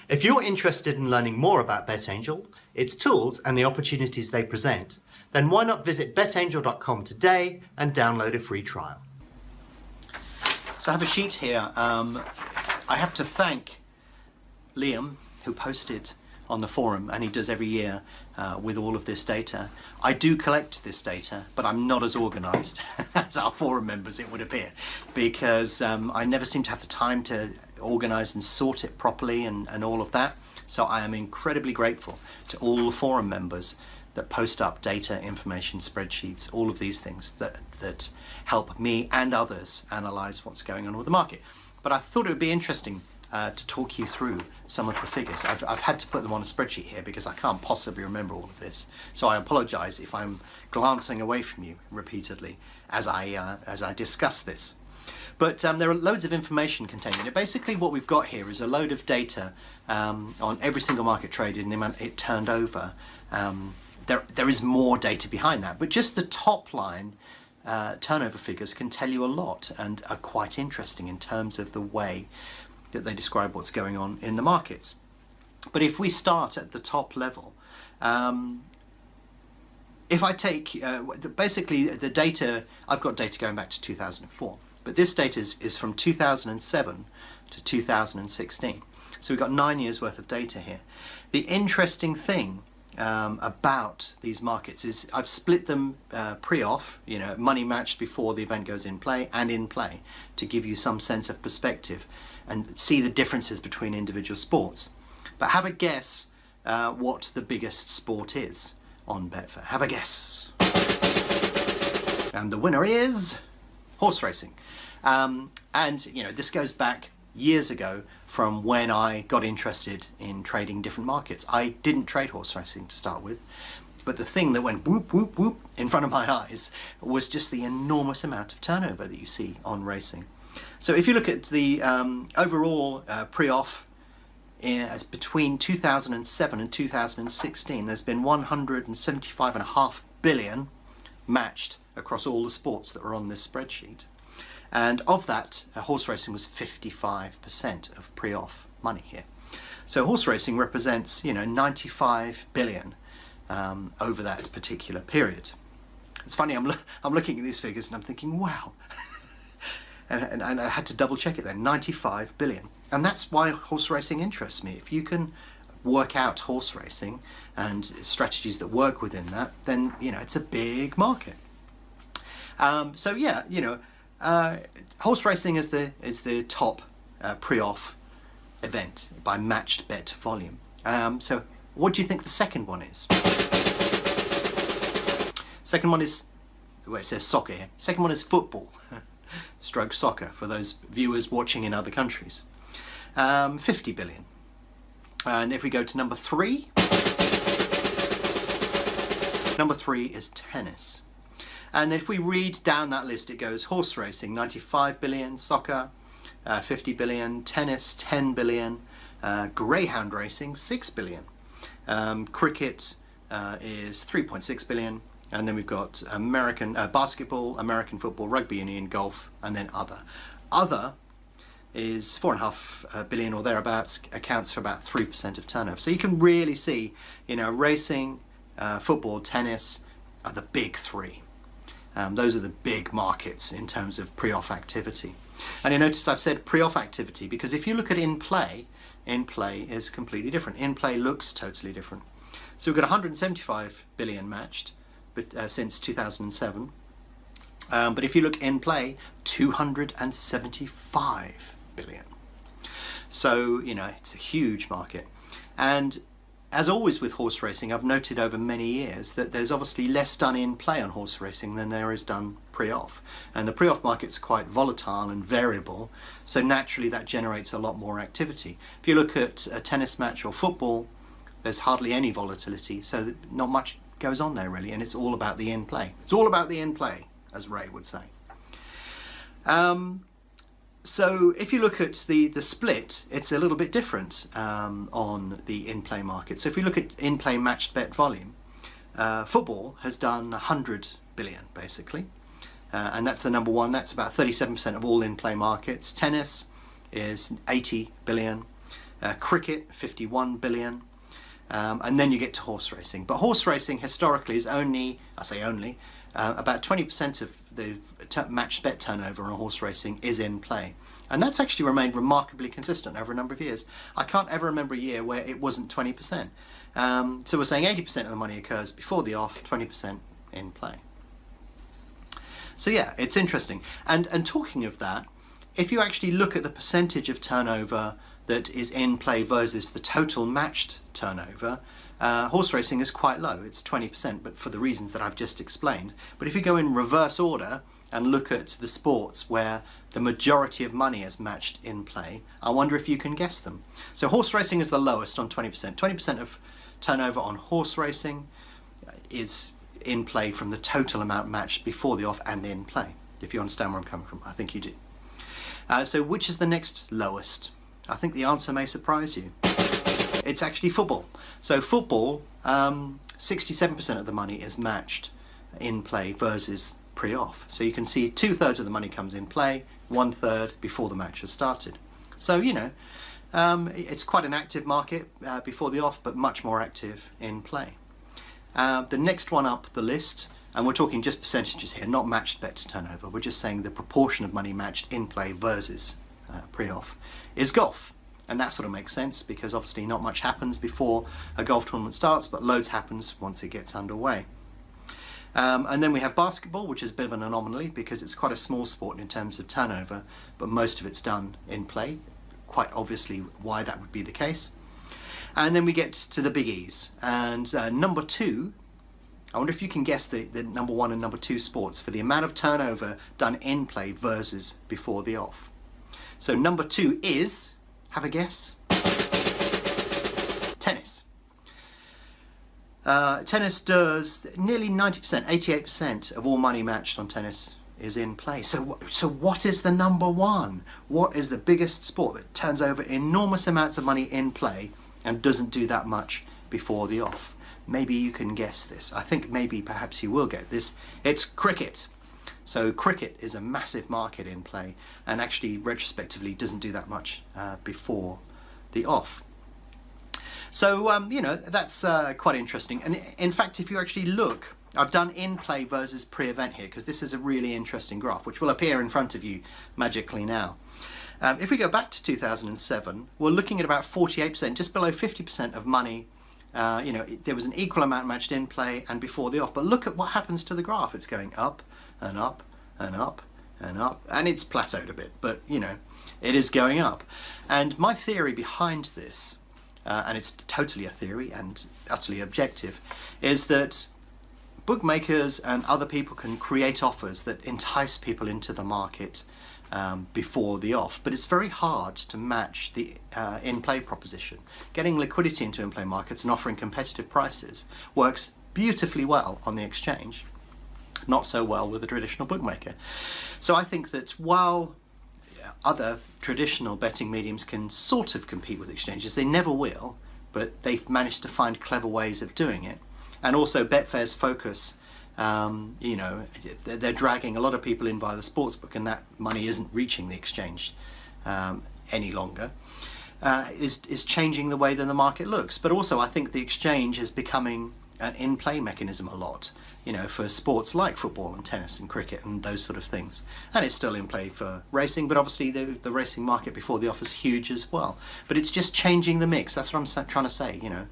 If you're interested in learning more about BetAngel, its tools and the opportunities they present, then why not visit betangel.com today and download a free trial. So I have a sheet here. I have to thank Liam, who posted on the forum, and he does every year with all of this data. I do collect this data, but I'm not as organised as our forum members, it would appear, because I never seem to have the time to organise and sort it properly and all of that. So I am incredibly grateful to all the forum members that post up data, information, spreadsheets, all of these things that help me and others analyse what's going on with the market. But I thought it would be interesting to talk you through some of the figures. I've had to put them on a spreadsheet here because I can't possibly remember all of this. So I apologise if I'm glancing away from you repeatedly as I discuss this. But there are loads of information contained in it. Basically what we've got here is a load of data on every single market traded and the amount it turned over. There is more data behind that, but just the top line turnover figures can tell you a lot and are quite interesting in terms of the way that they describe what's going on in the markets. But if we start at the top level, if I take basically the data, I've got data going back to 2004, but this data is from 2007 to 2016. So we've got 9 years worth of data here. The interesting thing about these markets is I've split them pre-off, you know, money matched before the event goes in play and in play, to give you some sense of perspective and see the differences between individual sports. But have a guess what the biggest sport is on Betfair. Have a guess. And the winner is horse racing. And you know, this goes back years ago from when I got interested in trading different markets. I didn't trade horse racing to start with, but the thing that went whoop, whoop, whoop in front of my eyes was just the enormous amount of turnover that you see on racing. So if you look at the overall pre-off between 2007 and 2016, there's been 175.5 billion matched across all the sports that were on this spreadsheet. And of that, horse racing was 55% of pre-off money here. So horse racing represents, you know, 95 billion over that particular period. It's funny, I'm looking at these figures and I'm thinking, wow. and I had to double check it then, 95 billion. And that's why horse racing interests me. If you can work out horse racing and strategies that work within that, then, you know, it's a big market. So yeah, you know, horse racing is the top pre-off event by matched bet volume. So what do you think the second one is? Second one is, well, it says soccer here. Second one is football, stroke soccer for those viewers watching in other countries. 50 billion. And if we go to number three is tennis. And if we read down that list, it goes horse racing, 95 billion, soccer, 50 billion, tennis, 10 billion, greyhound racing, 6 billion, cricket is 3.6 billion, and then we've got American basketball, American football, rugby union, golf, and then other. Other is 4.5 billion or thereabouts, accounts for about 3% of turnover. So you can really see, you know, racing, football, tennis are the big three. Those are the big markets in terms of pre-off activity. And you notice I've said pre-off activity because if you look at in-play is completely different. In-play looks totally different. So we've got 175 billion matched since 2007. But if you look in-play, 275 billion. So, you know, it's a huge market. And as always with horse racing, I've noted over many years that there's obviously less done in play on horse racing than there is done pre-off. And the pre-off market's quite volatile and variable, so naturally that generates a lot more activity. If you look at a tennis match or football, there's hardly any volatility, so not much goes on there really, and it's all about the in-play. It's all about the in-play, as Ray would say. So if you look at the split, it's a little bit different on the in-play market. So if we look at in-play matched bet volume, football has done 100 billion basically, and that's the number one. That's about 37% of all in-play markets. Tennis is 80 billion, cricket 51 billion, and then you get to horse racing. But horse racing historically is only, I say only, about 20% of the matched bet turnover on horse racing is in play. And that's actually remained remarkably consistent over a number of years. I can't ever remember a year where it wasn't 20%. So we're saying 80% of the money occurs before the off, 20% in play. So yeah, it's interesting. And talking of that, if you actually look at the percentage of turnover that is in play versus the total matched turnover, horse racing is quite low. It's 20%, but for the reasons that I've just explained. But if you go in reverse order and look at the sports where the majority of money is matched in play, I wonder if you can guess them. So horse racing is the lowest on 20%. 20% of turnover on horse racing is in play from the total amount matched before the off and in play. If you understand where I'm coming from, I think you do. So which is the next lowest? I think the answer may surprise you. It's actually football. So football, 67% of the money is matched in play versus pre-off. So you can see 2/3 of the money comes in play, 1/3 before the match has started. So, you know, it's quite an active market before the off, but much more active in play. The next one up the list, and we're talking just percentages here, not matched bets turnover, we're just saying the proportion of money matched in play versus pre-off, is golf. And that sort of makes sense because obviously not much happens before a golf tournament starts, but loads happens once it gets underway. And then we have basketball, which is a bit of an anomaly because it's quite a small sport in terms of turnover, but most of it's done in play. Quite obviously why that would be the case. And then we get to the biggies. And number 2, I wonder if you can guess the number 1 and number 2 sports for the amount of turnover done in play versus before the off. So number 2 is, have a guess? Tennis. Tennis does nearly 90%, 88% of all money matched on tennis is in play. So what is the number 1? What is the biggest sport that turns over enormous amounts of money in play and doesn't do that much before the off? Maybe you can guess this. I think maybe perhaps you will get this. It's cricket. So cricket is a massive market in play and actually retrospectively doesn't do that much before the off. So, you know, that's quite interesting. And in fact, if you actually look, I've done in-play versus pre-event here because this is a really interesting graph which will appear in front of you magically now. If we go back to 2007, we're looking at about 48%, just below 50% of money. You know, there was an equal amount matched in play and before the off. But look at what happens to the graph. It's going up and up and up and up. And it's plateaued a bit, but, you know, it is going up. And my theory behind this, and it's totally a theory and utterly objective, is that bookmakers and other people can create offers that entice people into the market before the off, but it's very hard to match the in-play proposition. Getting liquidity into in-play markets and offering competitive prices works beautifully well on the exchange, not so well with a traditional bookmaker. So I think that while other traditional betting mediums can sort of compete with exchanges, they never will, but they've managed to find clever ways of doing it. And also Betfair's focus, you know, they're dragging a lot of people in via the sportsbook, and that money isn't reaching the exchange any longer, is changing the way that the market looks. But also I think the exchange is becoming an in-play mechanism a lot, you know, for sports like football and tennis and cricket and those sort of things. And it's still in play for racing, but obviously the racing market before the off is huge as well. But it's just changing the mix. That's what I'm trying to say, you know.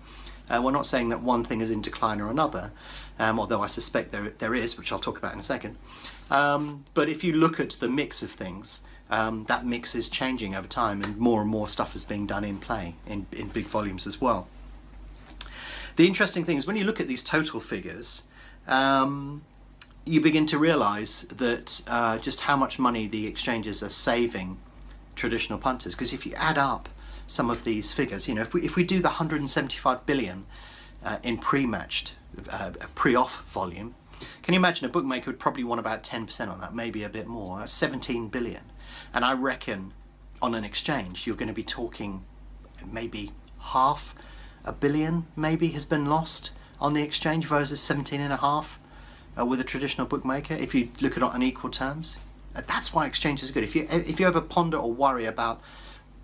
We're not saying that one thing is in decline or another, although I suspect there is, which I'll talk about in a second. But if you look at the mix of things, that mix is changing over time, and more stuff is being done in play, in big volumes as well. The interesting thing is when you look at these total figures, you begin to realise that just how much money the exchanges are saving traditional punters. Because if you add up some of these figures, you know, if we do the 175 billion in pre-matched, pre-off volume, can you imagine a bookmaker would probably want about 10% on that, maybe a bit more. That's 17 billion. And I reckon on an exchange you're going to be talking maybe half a billion maybe has been lost on the exchange versus 17.5 with a traditional bookmaker, if you look at it on equal terms. That's why exchanges are good. If you ever ponder or worry about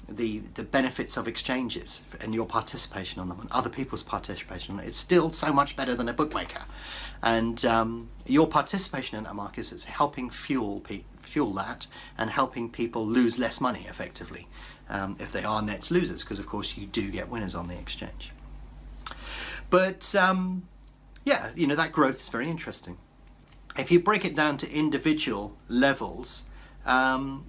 the benefits of exchanges and your participation on them and other people's participation on it, it's still so much better than a bookmaker. And your participation in that market is helping fuel that and helping people lose less money effectively if they are net losers, because of course you do get winners on the exchange. But yeah, you know, that growth is very interesting. If you break it down to individual levels,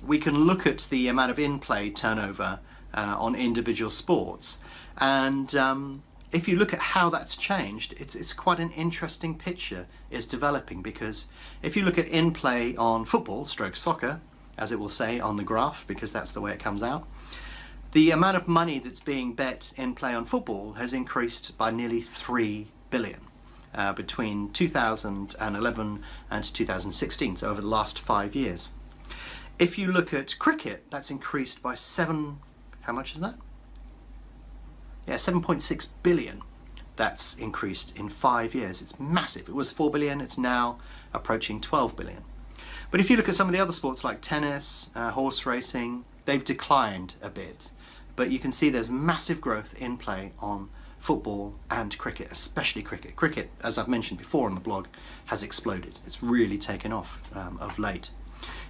we can look at the amount of in-play turnover on individual sports, and if you look at how that's changed, it's quite an interesting picture is developing, because if you look at in-play on football, stroke soccer, as it will say on the graph, because that's the way it comes out, the amount of money that's being bet in play on football has increased by nearly 3 billion between 2011 and 2016, so over the last 5 years. If you look at cricket, that's increased by how much is that? Yeah, 7.6 billion. That's increased in 5 years. It's massive. It was 4 billion, it's now approaching 12 billion. But if you look at some of the other sports like tennis, horse racing, they've declined a bit. But you can see there's massive growth in play on football and cricket, especially cricket. Cricket, as I've mentioned before on the blog, has exploded. It's really taken off of late.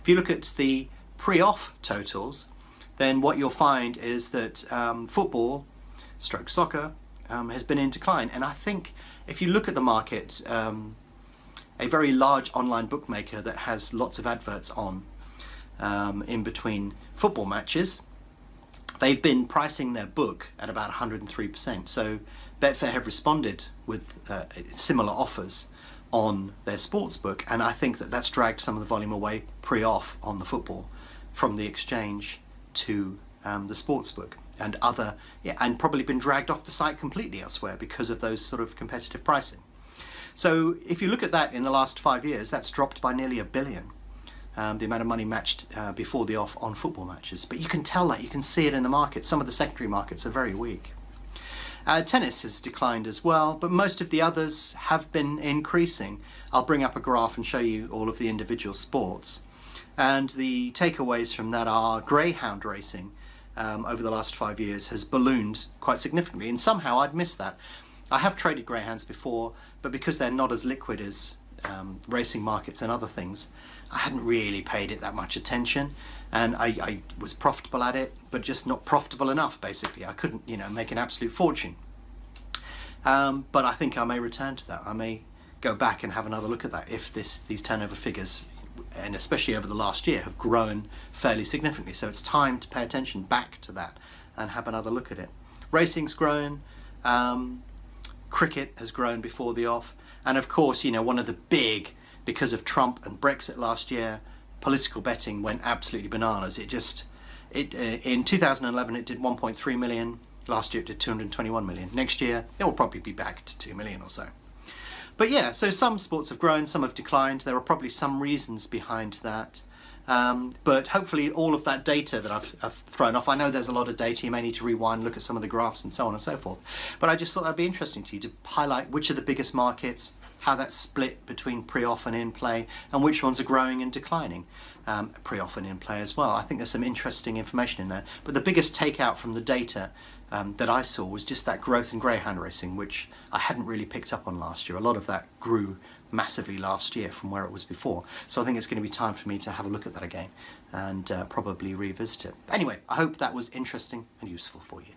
If you look at the pre-off totals, then what you'll find is that football, stroke soccer, has been in decline. And I think if you look at the market, a very large online bookmaker that has lots of adverts on in between football matches, they've been pricing their book at about 103%. So Betfair have responded with similar offers on their sports book, and I think that that's dragged some of the volume away pre-off on the football from the exchange to the sports book, and and probably been dragged off the site completely elsewhere because of those sort of competitive pricing. So if you look at that in the last 5 years, that's dropped by nearly $1 billion. The amount of money matched before the off on football matches. But you can tell that, you can see it in the market. Some of the secondary markets are very weak. Tennis has declined as well, but most of the others have been increasing. I'll bring up a graph and show you all of the individual sports. And the takeaways from that are greyhound racing over the last 5 years has ballooned quite significantly, and somehow I'd missed that. I have traded greyhounds before, but because they're not as liquid as racing markets and other things, I hadn't really paid it that much attention, and I was profitable at it, but just not profitable enough, basically. I couldn't, you know, make an absolute fortune. But I think I may return to that. I may go back and have another look at that if these turnover figures, and especially over the last year, have grown fairly significantly. So it's time to pay attention back to that and have another look at it. Racing's grown, cricket has grown before the off, and of course, you know, one of the big, because of Trump and Brexit last year, political betting went absolutely bananas. In 2011 it did 1.3 million, last year it did 221 million. Next year it will probably be back to 2 million or so. But yeah, so some sports have grown, some have declined. There are probably some reasons behind that. But hopefully all of that data that I've thrown off, I know there's a lot of data, you may need to rewind, look at some of the graphs and so on and so forth. But I just thought that'd be interesting to you to highlight which are the biggest markets, how that's split between pre-off and in-play, and which ones are growing and declining, pre-off and in-play as well. I think there's some interesting information in there. But the biggest takeout from the data that I saw was just that growth in greyhound racing, which I hadn't really picked up on last year. A lot of that grew massively last year from where it was before. So I think it's going to be time for me to have a look at that again and probably revisit it. Anyway, I hope that was interesting and useful for you.